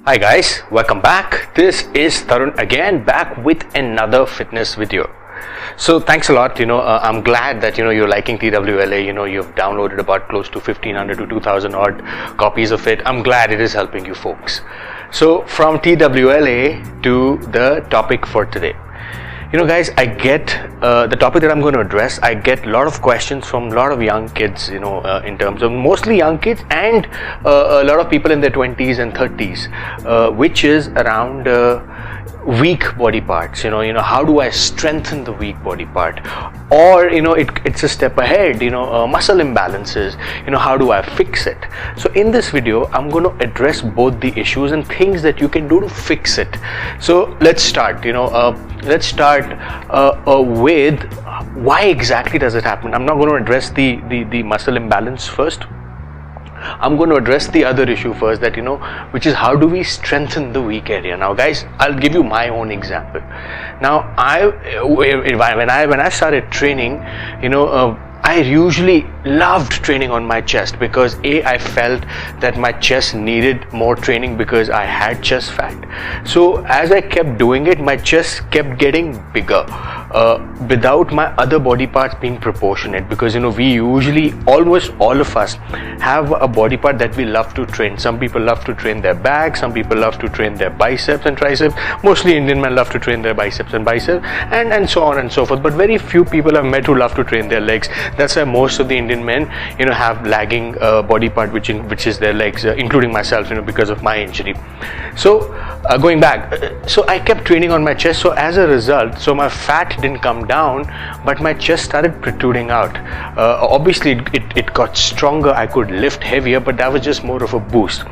Hi guys, welcome back. This is Tarun again, back with another fitness video. So thanks a lot. I'm glad that you're liking TWLA. You've downloaded about close to 1500 to 2000 odd copies of it. I'm glad it is helping you folks. So from TWLA to the topic for today. Guys, I get the topic that I'm going to address. I get a lot of questions from a lot of young kids, in terms of mostly young kids and a lot of people in their 20s and 30s, which is around weak body parts. How do I strengthen the weak body part? Or it's a step ahead. Muscle imbalances. How do I fix it? So in this video, I'm going to address both the issues and things that you can do to fix it. So let's start. Let's start with why exactly does it happen. I'm not going to address the muscle imbalance first. I'm going to address the other issue first, that which is how do we strengthen the weak area. Now guys, I'll give you my own example. Now when I started training, I usually loved training on my chest because I felt that my chest needed more training because I had chest fat. So as I kept doing it, my chest kept getting bigger without my other body parts being proportionate, because we usually, almost all of us, have a body part that we love to train. Some people love to train their back, some people love to train their biceps and triceps. Mostly Indian men love to train their biceps and and so on and so forth, but very few people I've met who love to train their legs. That's why most of the Indian men have lagging body part, which is their legs, including myself, because of my injury. So going back, so I kept training on my chest. So as a result, so my fat didn't come down, but my chest started protruding out. Obviously it got stronger, I could lift heavier, but that was just more of a boost.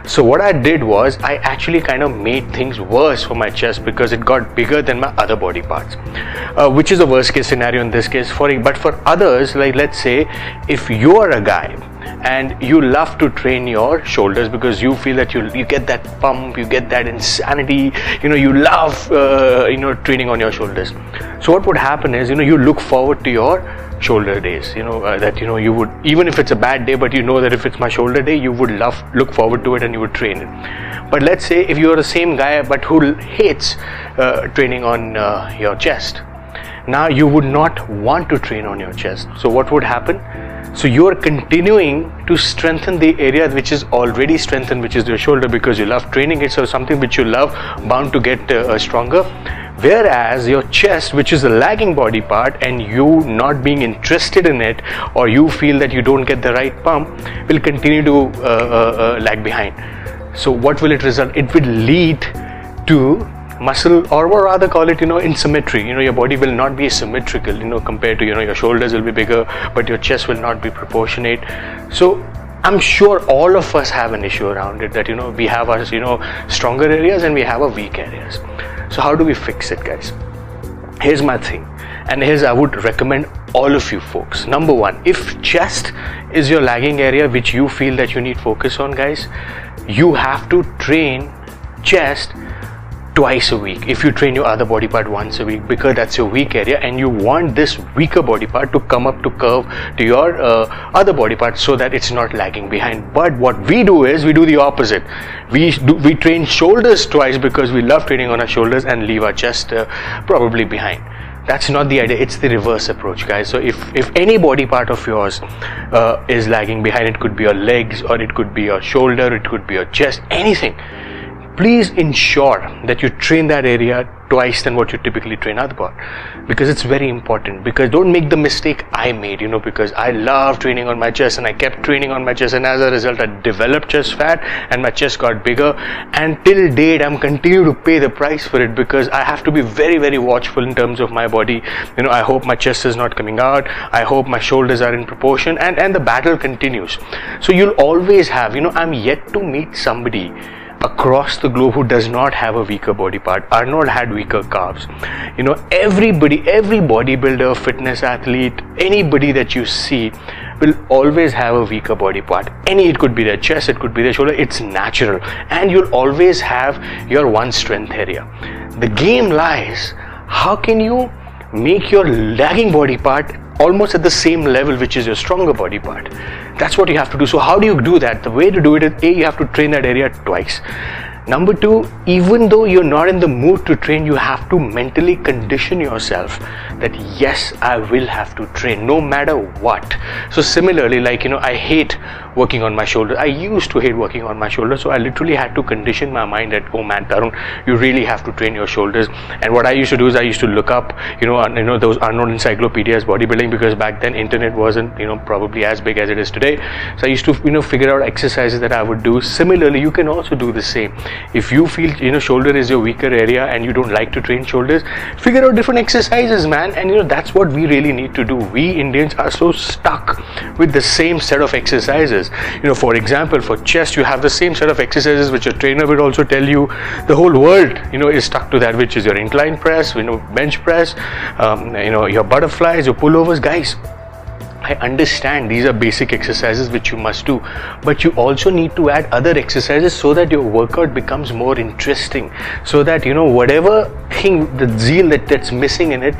So what I did was I actually kind of made things worse for my chest because it got bigger than my other body parts, which is a worst case scenario in this case. But for others, like let's say if you are a guy and you love to train your shoulders because you feel that you get that pump, you get that insanity, you love training on your shoulders. So what would happen is you look forward to your shoulder days, that you would, even if it's a bad day, but that if it's my shoulder day, you would look forward to it and you would train it. But let's say if you're the same guy but who hates training on your chest, now you would not want to train on your chest. So what would happen? So you're continuing to strengthen the area which is already strengthened, which is your shoulder, because you love training it. So something which you love bound to get stronger. Whereas your chest, which is a lagging body part, and you not being interested in it, or you feel that you don't get the right pump, will continue to lag behind. So what will it result? It will lead to muscle, or rather call it asymmetry. Your body will not be symmetrical, compared to your shoulders will be bigger, but your chest will not be proportionate. So I'm sure all of us have an issue around it, that we have our stronger areas and we have our weak areas. So how do we fix it, guys? Here's my thing, and here's I would recommend all of you folks. Number one, if chest is your lagging area which you feel that you need focus on, guys, you have to train chest twice a week. If you train your other body part once a week, because that's your weak area and you want this weaker body part to come up to curve to your other body part so that it's not lagging behind. But what we do is we do the opposite. We train shoulders twice because we love training on our shoulders and leave our chest probably behind. That's not the idea. It's the reverse approach, guys. So if any body part of yours is lagging behind, it could be your legs, or it could be your shoulder, it could be your chest, anything, please ensure that you train that area twice than what you typically train other part, because it's very important. Because don't make the mistake I made, because I love training on my chest and I kept training on my chest, and as a result I developed chest fat and my chest got bigger, and till date I'm continuing to pay the price for it, because I have to be very, very watchful in terms of my body. I hope my chest is not coming out, I hope my shoulders are in proportion, and the battle continues. So you'll always have, I'm yet to meet somebody across the globe who does not have a weaker body part. Arnold had weaker calves. Everybody, every bodybuilder, fitness athlete, anybody that you see will always have a weaker body part. It could be their chest, it could be their shoulder. It's natural, and you'll always have your one strength area. The game lies, how can you make your lagging body part almost at the same level which is your stronger body part? That's what you have to do. So how do you do that? The way to do it is, you have to train that area twice. Number two, even though you're not in the mood to train, you have to mentally condition yourself that yes, I will have to train no matter what. So similarly, like, I hate working on my shoulder. I used to hate working on my shoulder, so I literally had to condition my mind that, oh man, Tarun, you really have to train your shoulders. And what I used to do is I used to look up, those unknown encyclopedias, bodybuilding, because back then internet wasn't, probably as big as it is today. So I used to, figure out exercises that I would do. Similarly, you can also do the same. If you feel, shoulder is your weaker area and you don't like to train shoulders, figure out different exercises, man. And that's what we really need to do. We Indians are so stuck with the same set of exercises. For example, for chest, you have the same set of exercises which your trainer will also tell you. The whole world, is stuck to that, which is your incline press, bench press, your butterflies, your pullovers. Guys, I understand these are basic exercises which you must do, but you also need to add other exercises so that your workout becomes more interesting, so that whatever thing, the zeal that's missing in it,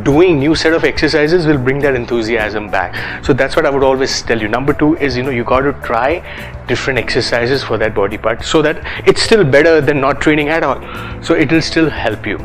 doing new set of exercises will bring that enthusiasm back. So that's what I would always tell you. Number two is, you got to try different exercises for that body part, so that it's still better than not training at all. So it will still help you.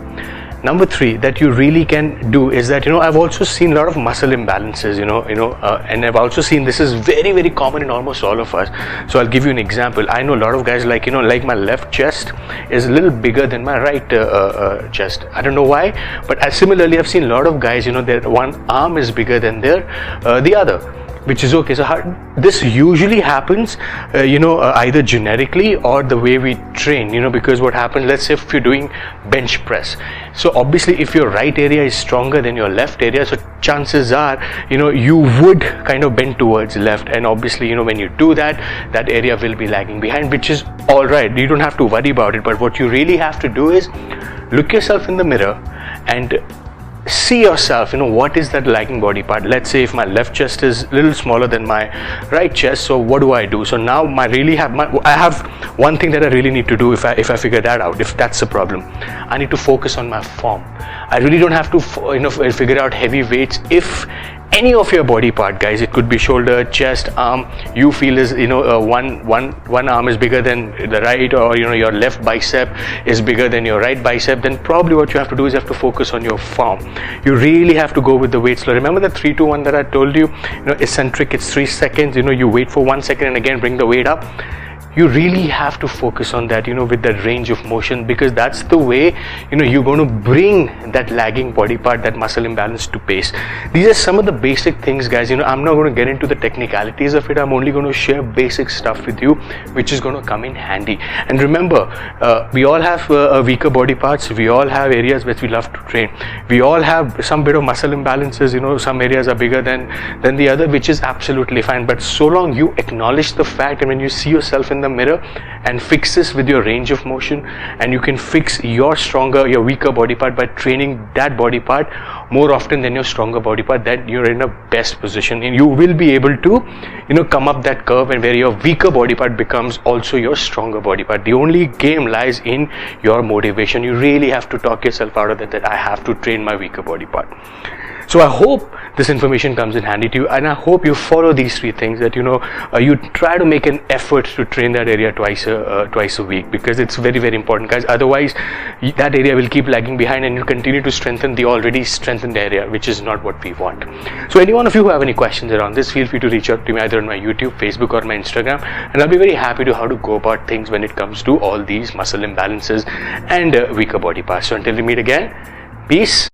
Number three that you really can do is that, I've also seen a lot of muscle imbalances, and I've also seen this is very, very common in almost all of us. So I'll give you an example. I know a lot of guys like my left chest is a little bigger than my right chest. I don't know why, but similarly, I've seen a lot of guys, their one arm is bigger than the other, which is okay. So this usually happens, either genetically or the way we train, because what happens, let's say if you're doing bench press. So obviously if your right area is stronger than your left area, so chances are, you would kind of bend towards left. And obviously, when you do that, that area will be lagging behind, which is all right. You don't have to worry about it. But what you really have to do is look yourself in the mirror and see yourself, what is that lagging body part. Let's say if my left chest is a little smaller than my right chest, so what do? So now I have one thing that I really need to do if I figure that out, if that's the problem. I need to focus on my form. I really don't have to figure out heavy weights. If any of your body part, guys, it could be shoulder, chest, arm, you feel is one arm is bigger than the right, or your left bicep is bigger than your right bicep, then probably what you have to do is you have to focus on your form. You really have to go with the weight slow. Remember the 3-2-1 that I told you, eccentric, it's 3 seconds, you wait for 1 second and again bring the weight up. You really have to focus on that, with that range of motion, because that's the way, you're going to bring that lagging body part, that muscle imbalance to pace. These are some of the basic things, guys. I'm not going to get into the technicalities of it. I'm only going to share basic stuff with you, which is going to come in handy. And remember, we all have weaker body parts. We all have areas which we love to train. We all have some bit of muscle imbalances, some areas are bigger than the other, which is absolutely fine. But so long you acknowledge the fact, and when you see yourself in the mirror and fix this with your range of motion, and you can fix your weaker body part by training that body part more often than your stronger body part, that you're in a best position, and you will be able to come up that curve, and where your weaker body part becomes also your stronger body part. The only game lies in your motivation. You really have to talk yourself out of that I have to train my weaker body part. So I hope this information comes in handy to you, and I hope you follow these 3 things, that you try to make an effort to train that area twice a week, because it's very, very important, guys. Otherwise that area will keep lagging behind, and you continue to strengthen the already strengthened area, which is not what we want. So any one of you who have any questions around this, feel free to reach out to me either on my YouTube, Facebook, or my Instagram, and I'll be very happy to how to go about things when it comes to all these muscle imbalances and weaker body parts. So until we meet again, peace.